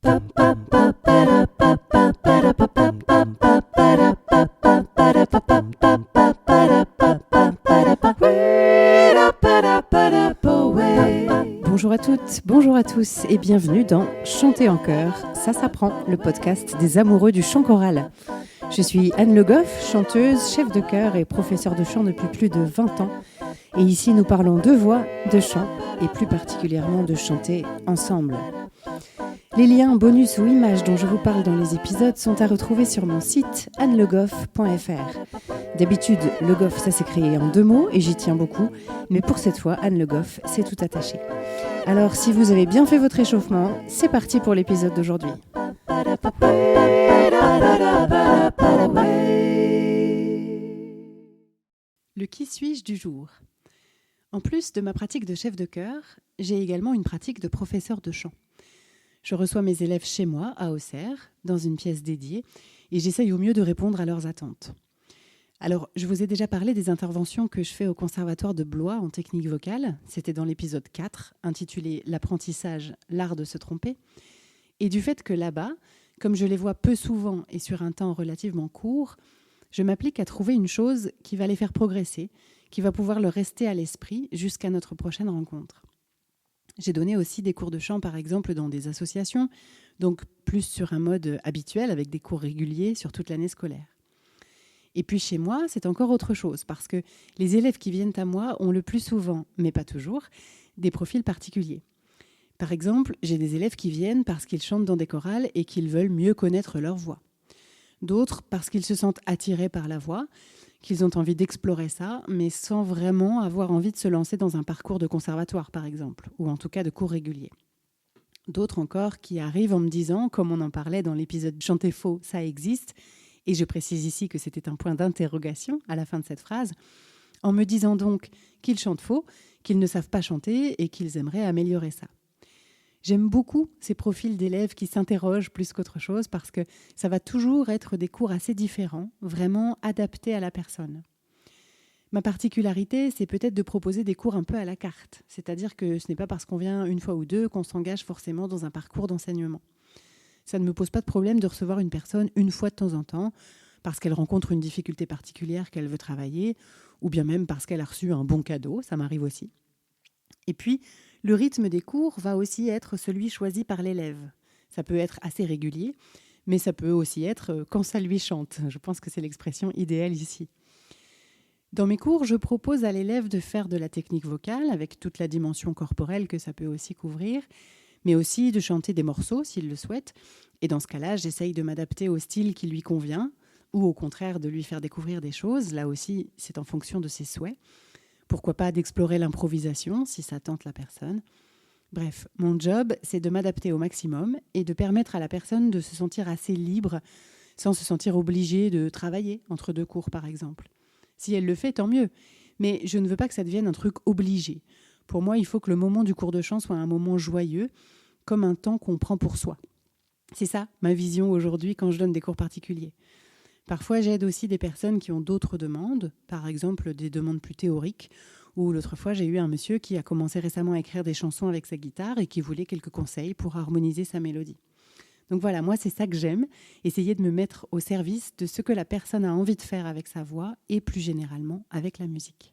Bonjour à toutes, bonjour à tous et bienvenue dans Chanter en chœur, ça s'apprend, le podcast des amoureux du chant choral. Je suis Anne Le Goff, chanteuse, chef de chœur et professeure de chant depuis plus de 20 ans. Et ici, nous parlons de voix, de chant et plus particulièrement de chanter ensemble. Les liens, bonus ou images dont je vous parle dans les épisodes sont à retrouver sur mon site annelegoff.fr. D'habitude, Le Goff, ça s'écrit en 2 mots et j'y tiens beaucoup, mais pour cette fois, Anne Le Goff, c'est tout attaché. Alors, si vous avez bien fait votre échauffement, c'est parti pour l'épisode d'aujourd'hui. Le qui suis-je du jour. En plus de ma pratique de chef de chœur, j'ai également une pratique de professeur de chant. Je reçois mes élèves chez moi, à Auxerre, dans une pièce dédiée, et j'essaye au mieux de répondre à leurs attentes. Alors, je vous ai déjà parlé des interventions que je fais au Conservatoire de Blois en technique vocale. C'était dans l'épisode 4, intitulé « L'apprentissage, l'art de se tromper ». Et du fait que là-bas, comme je les vois peu souvent et sur un temps relativement court, je m'applique à trouver une chose qui va les faire progresser, qui va pouvoir leur rester à l'esprit jusqu'à notre prochaine rencontre. J'ai donné aussi des cours de chant, par exemple, dans des associations, donc plus sur un mode habituel, avec des cours réguliers sur toute l'année scolaire. Et puis chez moi, c'est encore autre chose, parce que les élèves qui viennent à moi ont le plus souvent, mais pas toujours, des profils particuliers. Par exemple, j'ai des élèves qui viennent parce qu'ils chantent dans des chorales et qu'ils veulent mieux connaître leur voix. D'autres parce qu'ils se sentent attirés par la voix, qu'ils ont envie d'explorer ça, mais sans vraiment avoir envie de se lancer dans un parcours de conservatoire, par exemple, ou en tout cas de cours réguliers. D'autres encore qui arrivent en me disant, comme on en parlait dans l'épisode « Chanter faux, ça existe », et je précise ici que c'était un point d'interrogation à la fin de cette phrase, en me disant donc qu'ils chantent faux, qu'ils ne savent pas chanter et qu'ils aimeraient améliorer ça. J'aime beaucoup ces profils d'élèves qui s'interrogent plus qu'autre chose parce que ça va toujours être des cours assez différents, vraiment adaptés à la personne. Ma particularité, c'est peut-être de proposer des cours un peu à la carte, c'est-à-dire que ce n'est pas parce qu'on vient une fois ou deux qu'on s'engage forcément dans un parcours d'enseignement. Ça ne me pose pas de problème de recevoir une personne une fois de temps en temps parce qu'elle rencontre une difficulté particulière qu'elle veut travailler ou bien même parce qu'elle a reçu un bon cadeau, ça m'arrive aussi. Et puis, le rythme des cours va aussi être celui choisi par l'élève. Ça peut être assez régulier, mais ça peut aussi être quand ça lui chante. Je pense que c'est l'expression idéale ici. Dans mes cours, je propose à l'élève de faire de la technique vocale avec toute la dimension corporelle que ça peut aussi couvrir, mais aussi de chanter des morceaux s'il le souhaite. Et dans ce cas-là, j'essaye de m'adapter au style qui lui convient ou au contraire de lui faire découvrir des choses. Là aussi, c'est en fonction de ses souhaits. Pourquoi pas d'explorer l'improvisation si ça tente la personne. Bref, mon job, c'est de m'adapter au maximum et de permettre à la personne de se sentir assez libre sans se sentir obligée de travailler entre 2 cours, par exemple. Si elle le fait, tant mieux. Mais je ne veux pas que ça devienne un truc obligé. Pour moi, il faut que le moment du cours de chant soit un moment joyeux, comme un temps qu'on prend pour soi. C'est ça, ma vision aujourd'hui quand je donne des cours particuliers. Parfois, j'aide aussi des personnes qui ont d'autres demandes, par exemple des demandes plus théoriques, ou l'autre fois, j'ai eu un monsieur qui a commencé récemment à écrire des chansons avec sa guitare et qui voulait quelques conseils pour harmoniser sa mélodie. Donc voilà, moi, c'est ça que j'aime, essayer de me mettre au service de ce que la personne a envie de faire avec sa voix et plus généralement avec la musique.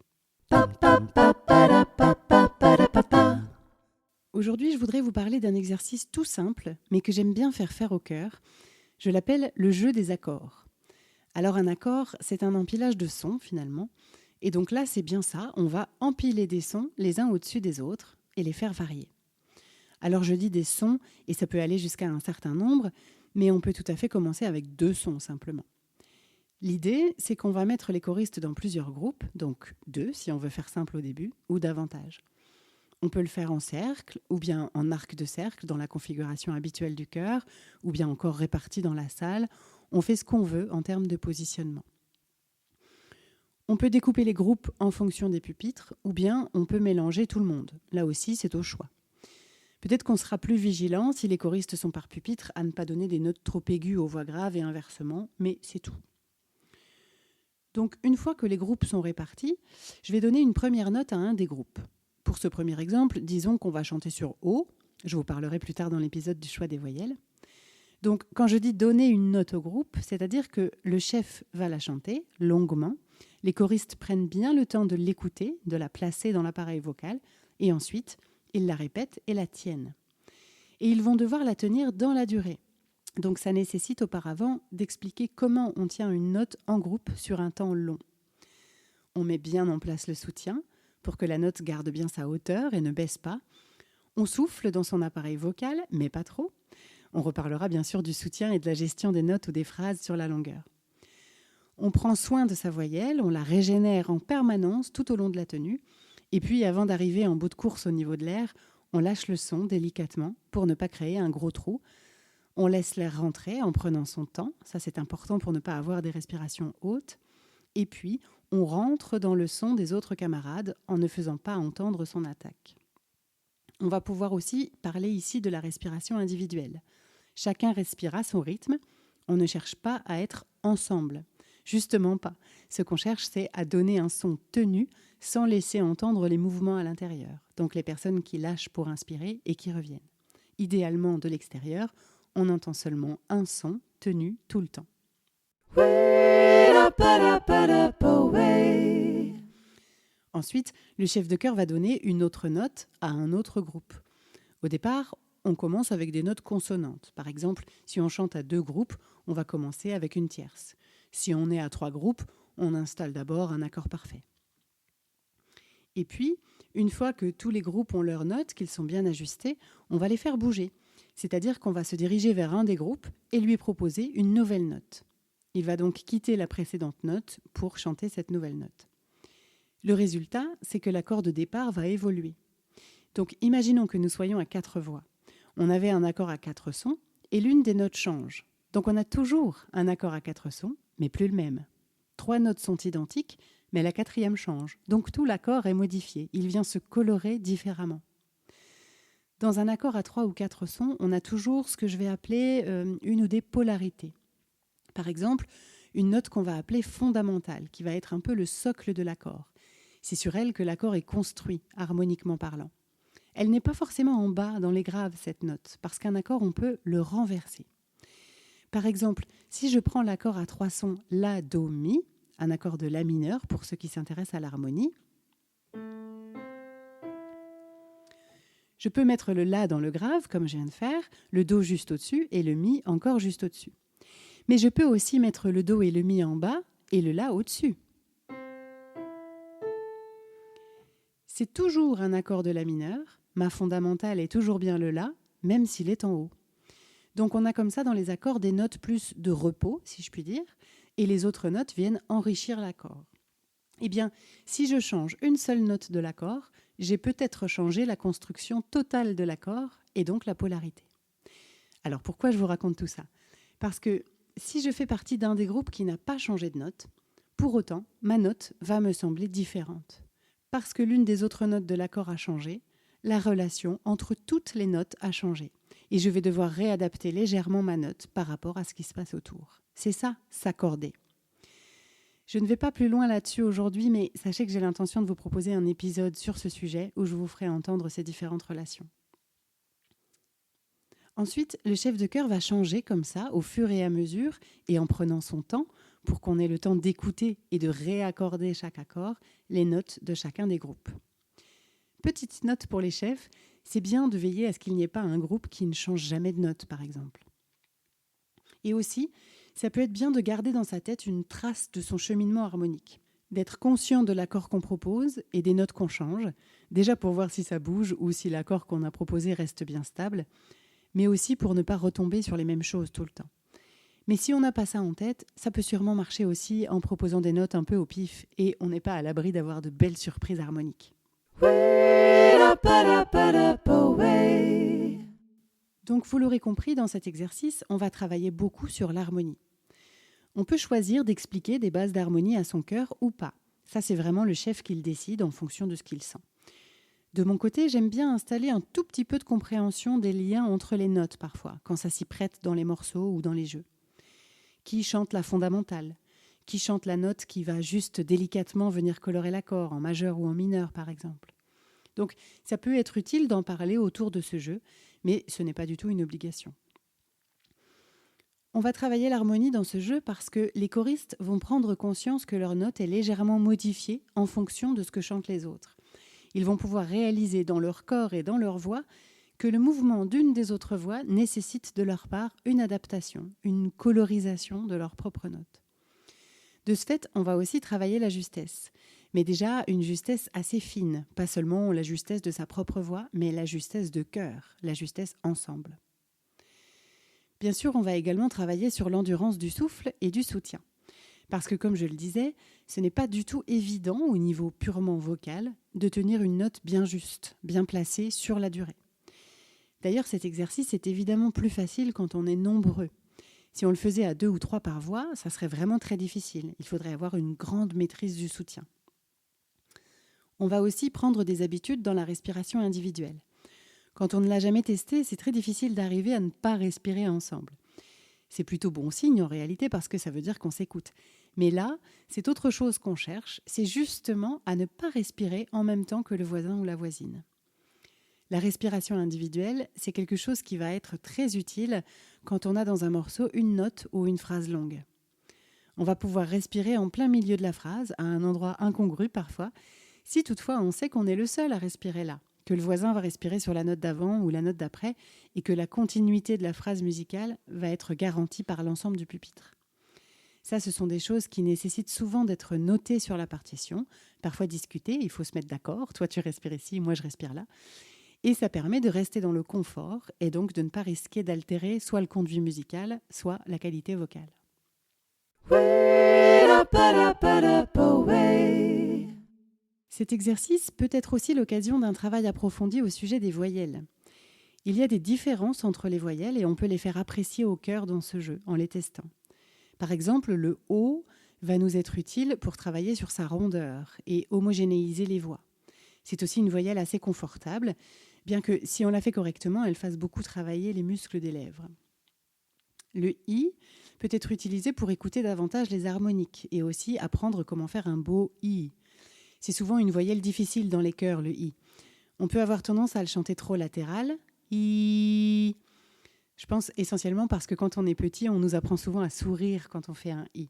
Aujourd'hui, je voudrais vous parler d'un exercice tout simple, mais que j'aime bien faire au chœur. Je l'appelle le jeu des accords. Alors un accord, c'est un empilage de sons finalement. Et donc là, c'est bien ça, on va empiler des sons les uns au-dessus des autres et les faire varier. Alors je dis des sons, et ça peut aller jusqu'à un certain nombre, mais on peut tout à fait commencer avec 2 sons simplement. L'idée, c'est qu'on va mettre les choristes dans plusieurs groupes, donc 2 si on veut faire simple au début, ou davantage. On peut le faire en cercle, ou bien en arc de cercle dans la configuration habituelle du chœur, ou bien encore réparti dans la salle. On fait ce qu'on veut en termes de positionnement. On peut découper les groupes en fonction des pupitres, ou bien on peut mélanger tout le monde. Là aussi, c'est au choix. Peut-être qu'on sera plus vigilant, si les choristes sont par pupitre, à ne pas donner des notes trop aiguës aux voix graves et inversement, mais c'est tout. Donc, une fois que les groupes sont répartis, je vais donner une première note à un des groupes. Pour ce premier exemple, disons qu'on va chanter sur O. Je vous parlerai plus tard dans l'épisode du choix des voyelles. Donc, quand je dis donner une note au groupe, c'est-à-dire que le chef va la chanter longuement, les choristes prennent bien le temps de l'écouter, de la placer dans l'appareil vocal, et ensuite, ils la répètent et la tiennent. Et ils vont devoir la tenir dans la durée. Donc, ça nécessite auparavant d'expliquer comment on tient une note en groupe sur un temps long. On met bien en place le soutien pour que la note garde bien sa hauteur et ne baisse pas. On souffle dans son appareil vocal, mais pas trop. On reparlera bien sûr du soutien et de la gestion des notes ou des phrases sur la longueur. On prend soin de sa voyelle, on la régénère en permanence tout au long de la tenue. Et puis, avant d'arriver en bout de course au niveau de l'air, on lâche le son délicatement pour ne pas créer un gros trou. On laisse l'air rentrer en prenant son temps. Ça, c'est important pour ne pas avoir des respirations hautes. Et puis, on rentre dans le son des autres camarades en ne faisant pas entendre son attaque. On va pouvoir aussi parler ici de la respiration individuelle. Chacun respire à son rythme. On ne cherche pas à être ensemble. Justement pas. Ce qu'on cherche, c'est à donner un son tenu sans laisser entendre les mouvements à l'intérieur. Donc les personnes qui lâchent pour inspirer et qui reviennent. Idéalement, de l'extérieur, on entend seulement un son tenu tout le temps. Ensuite, le chef de chœur va donner une autre note à un autre groupe. Au départ, on commence avec des notes consonantes. Par exemple, si on chante à 2 groupes, on va commencer avec une tierce. Si on est à 3 groupes, on installe d'abord un accord parfait. Et puis, une fois que tous les groupes ont leurs notes, qu'ils sont bien ajustés, on va les faire bouger. C'est-à-dire qu'on va se diriger vers un des groupes et lui proposer une nouvelle note. Il va donc quitter la précédente note pour chanter cette nouvelle note. Le résultat, c'est que l'accord de départ va évoluer. Donc, imaginons que nous soyons à 4 voix. On avait un accord à 4 sons et l'une des notes change. Donc, on a toujours un accord à 4 sons, mais plus le même. 3 notes sont identiques, mais la 4e change. Donc, tout l'accord est modifié. Il vient se colorer différemment. Dans un accord à 3 ou 4 sons, on a toujours ce que je vais appeler une ou des polarités. Par exemple, une note qu'on va appeler fondamentale, qui va être un peu le socle de l'accord. C'est sur elle que l'accord est construit, harmoniquement parlant. Elle n'est pas forcément en bas dans les graves, cette note, parce qu'un accord, on peut le renverser. Par exemple, si je prends l'accord à 3 sons La, Do, Mi, un accord de La mineur pour ceux qui s'intéressent à l'harmonie, je peux mettre le La dans le grave, comme je viens de faire, le Do juste au-dessus et le Mi encore juste au-dessus. Mais je peux aussi mettre le Do et le Mi en bas et le La au-dessus. C'est toujours un accord de La mineur. Ma fondamentale est toujours bien le La, même s'il est en haut. Donc on a comme ça dans les accords des notes plus de repos, si je puis dire, et les autres notes viennent enrichir l'accord. Eh bien, si je change une seule note de l'accord, j'ai peut-être changé la construction totale de l'accord et donc la polarité. Alors pourquoi je vous raconte tout ça ? Parce que si je fais partie d'un des groupes qui n'a pas changé de note, pour autant, ma note va me sembler différente. Parce que l'une des autres notes de l'accord a changé, la relation entre toutes les notes a changé. Et je vais devoir réadapter légèrement ma note par rapport à ce qui se passe autour. C'est ça, s'accorder. Je ne vais pas plus loin là-dessus aujourd'hui, mais sachez que j'ai l'intention de vous proposer un épisode sur ce sujet où je vous ferai entendre ces différentes relations. Ensuite, le chef de chœur va changer comme ça, au fur et à mesure, et en prenant son temps, pour qu'on ait le temps d'écouter et de réaccorder chaque accord, les notes de chacun des groupes. Petite note pour les chefs, c'est bien de veiller à ce qu'il n'y ait pas un groupe qui ne change jamais de note, par exemple. Et aussi, ça peut être bien de garder dans sa tête une trace de son cheminement harmonique, d'être conscient de l'accord qu'on propose et des notes qu'on change, déjà pour voir si ça bouge ou si l'accord qu'on a proposé reste bien stable, mais aussi pour ne pas retomber sur les mêmes choses tout le temps. Mais si on n'a pas ça en tête, ça peut sûrement marcher aussi en proposant des notes un peu au pif et on n'est pas à l'abri d'avoir de belles surprises harmoniques. Donc vous l'aurez compris, dans cet exercice, on va travailler beaucoup sur l'harmonie. On peut choisir d'expliquer des bases d'harmonie à son chœur ou pas. Ça, c'est vraiment le chef qui le décide en fonction de ce qu'il sent. De mon côté, j'aime bien installer un tout petit peu de compréhension des liens entre les notes parfois, quand ça s'y prête dans les morceaux ou dans les jeux. Qui chante la fondamentale ? Qui chante la note qui va juste délicatement venir colorer l'accord, en majeur ou en mineur par exemple ? Donc ça peut être utile d'en parler autour de ce jeu, mais ce n'est pas du tout une obligation. On va travailler l'harmonie dans ce jeu parce que les choristes vont prendre conscience que leur note est légèrement modifiée en fonction de ce que chantent les autres. Ils vont pouvoir réaliser dans leur corps et dans leur voix que le mouvement d'une des autres voix nécessite de leur part une adaptation, une colorisation de leur propre note. De ce fait, on va aussi travailler la justesse. Mais déjà, une justesse assez fine, pas seulement la justesse de sa propre voix, mais la justesse de cœur, la justesse ensemble. Bien sûr, on va également travailler sur l'endurance du souffle et du soutien. Parce que, comme je le disais, ce n'est pas du tout évident, au niveau purement vocal, de tenir une note bien juste, bien placée sur la durée. D'ailleurs, cet exercice est évidemment plus facile quand on est nombreux. Si on le faisait à 2 ou 3 par voix, ça serait vraiment très difficile. Il faudrait avoir une grande maîtrise du soutien. On va aussi prendre des habitudes dans la respiration individuelle. Quand on ne l'a jamais testé, c'est très difficile d'arriver à ne pas respirer ensemble. C'est plutôt bon signe en réalité parce que ça veut dire qu'on s'écoute. Mais là, c'est autre chose qu'on cherche, c'est justement à ne pas respirer en même temps que le voisin ou la voisine. La respiration individuelle, c'est quelque chose qui va être très utile quand on a dans un morceau une note ou une phrase longue. On va pouvoir respirer en plein milieu de la phrase, à un endroit incongru parfois, si toutefois on sait qu'on est le seul à respirer là, que le voisin va respirer sur la note d'avant ou la note d'après, et que la continuité de la phrase musicale va être garantie par l'ensemble du pupitre. Ça, ce sont des choses qui nécessitent souvent d'être notées sur la partition, parfois discutées, il faut se mettre d'accord, toi tu respires ici, moi je respire là. Et ça permet de rester dans le confort et donc de ne pas risquer d'altérer soit le conduit musical, soit la qualité vocale. Cet exercice peut être aussi l'occasion d'un travail approfondi au sujet des voyelles. Il y a des différences entre les voyelles et on peut les faire apprécier au cœur dans ce jeu, en les testant. Par exemple, le « O » va nous être utile pour travailler sur sa rondeur et homogénéiser les voix. C'est aussi une voyelle assez confortable, bien que si on la fait correctement, elle fasse beaucoup travailler les muscles des lèvres. Le « I » peut être utilisé pour écouter davantage les harmoniques et aussi apprendre comment faire un beau « I ». C'est souvent une voyelle difficile dans les chœurs, le « I ». On peut avoir tendance à le chanter trop latéral, « I ». Je pense essentiellement parce que quand on est petit, on nous apprend souvent à sourire quand on fait un « I ».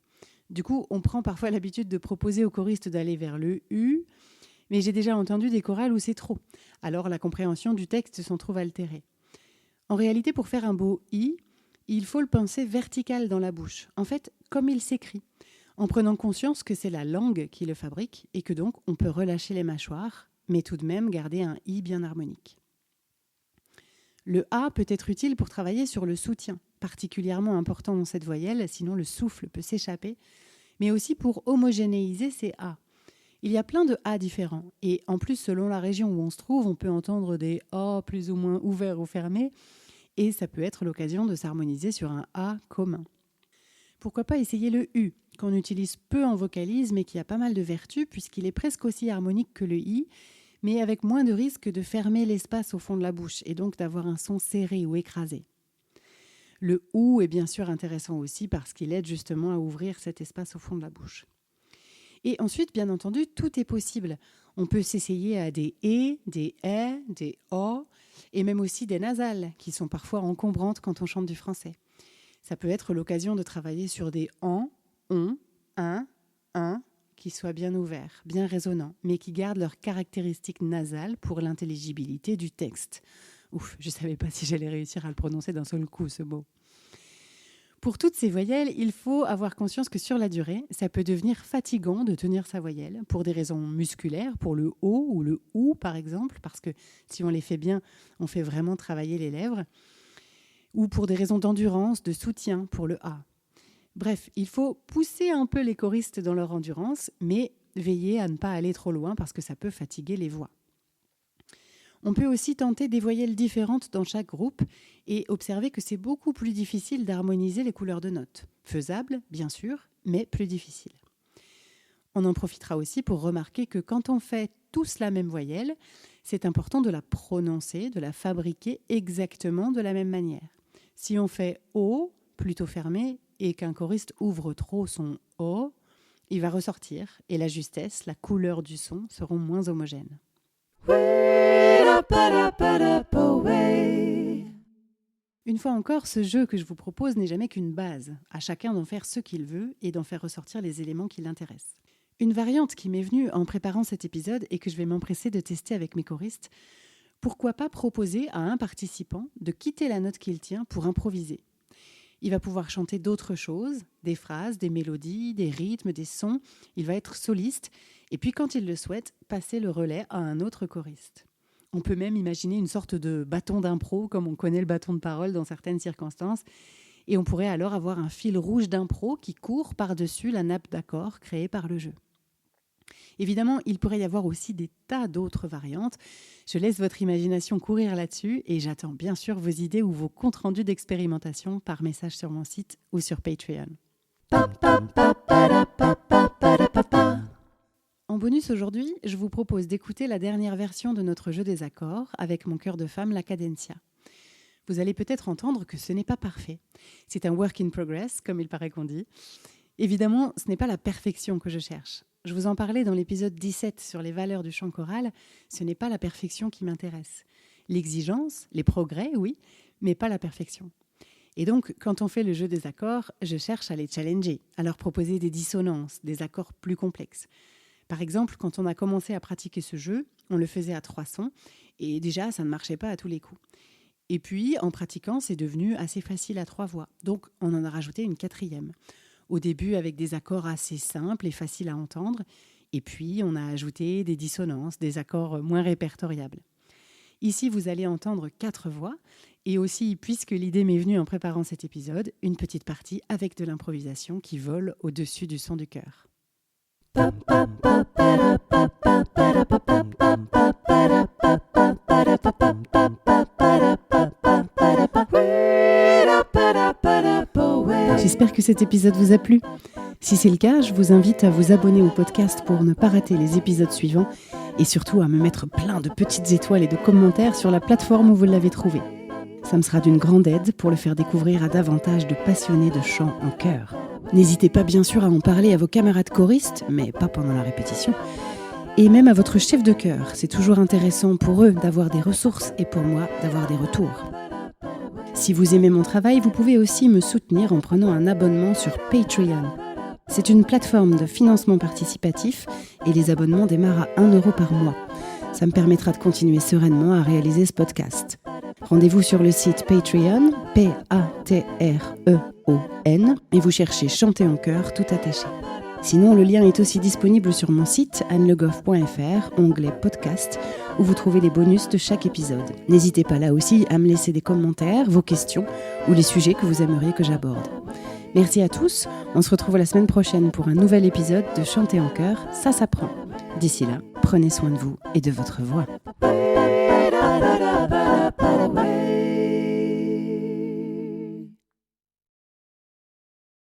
Du coup, on prend parfois l'habitude de proposer aux choristes d'aller vers le « U », mais j'ai déjà entendu des chorales où c'est trop. Alors la compréhension du texte s'en trouve altérée. En réalité, pour faire un beau « I », il faut le penser vertical dans la bouche, en fait, comme il s'écrit, en prenant conscience que c'est la langue qui le fabrique et que donc on peut relâcher les mâchoires, mais tout de même garder un « I » bien harmonique. Le « A » peut être utile pour travailler sur le soutien, particulièrement important dans cette voyelle, sinon le souffle peut s'échapper, mais aussi pour homogénéiser ces « A ». Il y a plein de « A » différents, et en plus, selon la région où on se trouve, on peut entendre des « A » plus ou moins ouverts ou fermés, et ça peut être l'occasion de s'harmoniser sur un « A » commun. Pourquoi pas essayer le « U », qu'on utilise peu en vocalise, mais qui a pas mal de vertus, puisqu'il est presque aussi harmonique que le « I », mais avec moins de risque de fermer l'espace au fond de la bouche, et donc d'avoir un son serré ou écrasé. Le « OU » est bien sûr intéressant aussi, parce qu'il aide justement à ouvrir cet espace au fond de la bouche. Et ensuite, bien entendu, tout est possible. On peut s'essayer à des « et », des « est », des « o », et même aussi des nasales, qui sont parfois encombrantes quand on chante du français. Ça peut être l'occasion de travailler sur des « en », « on », « un », qui soient bien ouverts, bien résonnants, mais qui gardent leurs caractéristiques nasales pour l'intelligibilité du texte. Ouf, je ne savais pas si j'allais réussir à le prononcer d'un seul coup, ce mot. Pour toutes ces voyelles, il faut avoir conscience que sur la durée, ça peut devenir fatigant de tenir sa voyelle, pour des raisons musculaires, pour le « o » ou le « ou » par exemple, parce que si on les fait bien, on fait vraiment travailler les lèvres, ou pour des raisons d'endurance, de soutien, pour le « a ». Bref, il faut pousser un peu les choristes dans leur endurance, mais veiller à ne pas aller trop loin parce que ça peut fatiguer les voix. On peut aussi tenter des voyelles différentes dans chaque groupe et observer que c'est beaucoup plus difficile d'harmoniser les couleurs de notes. Faisable, bien sûr, mais plus difficile. On en profitera aussi pour remarquer que quand on fait tous la même voyelle, c'est important de la prononcer, de la fabriquer exactement de la même manière. Si on fait « O » plutôt fermé et qu'un choriste ouvre trop son « O », il va ressortir et la justesse, la couleur du son seront moins homogènes. Une fois encore, ce jeu que je vous propose n'est jamais qu'une base, à chacun d'en faire ce qu'il veut et d'en faire ressortir les éléments qui l'intéressent. Une variante qui m'est venue en préparant cet épisode et que je vais m'empresser de tester avec mes choristes, pourquoi pas proposer à un participant de quitter la note qu'il tient pour improviser. Il va pouvoir chanter d'autres choses, des phrases, des mélodies, des rythmes, des sons. Il va être soliste et puis quand il le souhaite, passer le relais à un autre choriste. On peut même imaginer une sorte de bâton d'impro, comme on connaît le bâton de parole dans certaines circonstances. Et on pourrait alors avoir un fil rouge d'impro qui court par-dessus la nappe d'accords créée par le jeu. Évidemment, il pourrait y avoir aussi des tas d'autres variantes. Je laisse votre imagination courir là-dessus et j'attends bien sûr vos idées ou vos comptes rendus d'expérimentation par message sur mon site ou sur Patreon. En bonus aujourd'hui, je vous propose d'écouter la dernière version de notre jeu des accords avec mon chœur de femme, la Cadencia. Vous allez peut-être entendre que ce n'est pas parfait. C'est un work in progress, comme il paraît qu'on dit. Évidemment, ce n'est pas la perfection que je cherche. Je vous en parlais dans l'épisode 17 sur les valeurs du chant choral. Ce n'est pas la perfection qui m'intéresse. L'exigence, les progrès, oui, mais pas la perfection. Et donc, quand on fait le jeu des accords, je cherche à les challenger, à leur proposer des dissonances, des accords plus complexes. Par exemple, quand on a commencé à pratiquer ce jeu, on le faisait à 3 sons, et déjà, ça ne marchait pas à tous les coups. Et puis, en pratiquant, c'est devenu assez facile à 3 voix. Donc, on en a rajouté une 4e. Au début, avec des accords assez simples et faciles à entendre. Et puis, on a ajouté des dissonances, des accords moins répertoriables. Ici, vous allez entendre 4 voix. Et aussi, puisque l'idée m'est venue en préparant cet épisode, une petite partie avec de l'improvisation qui vole au-dessus du son du chœur. J'espère que cet épisode vous a plu. Si c'est le cas, je vous invite à vous abonner au podcast pour ne pas rater les épisodes suivants et surtout à me mettre plein de petites étoiles et de commentaires sur la plateforme où vous l'avez trouvé. Ça me sera d'une grande aide pour le faire découvrir à davantage de passionnés de chant en chœur. N'hésitez pas bien sûr à en parler à vos camarades choristes, mais pas pendant la répétition, et même à votre chef de chœur. C'est toujours intéressant pour eux d'avoir des ressources et pour moi d'avoir des retours. Si vous aimez mon travail, vous pouvez aussi me soutenir en prenant un abonnement sur Patreon. C'est une plateforme de financement participatif et les abonnements démarrent à 1 € par mois. Ça me permettra de continuer sereinement à réaliser ce podcast. Rendez-vous sur le site Patreon, Patreon, et vous cherchez Chanter en chœur tout attaché. Sinon, le lien est aussi disponible sur mon site annelegoff.fr, onglet podcast, où vous trouvez les bonus de chaque épisode. N'hésitez pas là aussi à me laisser des commentaires, vos questions ou les sujets que vous aimeriez que j'aborde. Merci à tous, on se retrouve la semaine prochaine pour un nouvel épisode de Chanter en chœur, ça s'apprend. D'ici là, prenez soin de vous et de votre voix.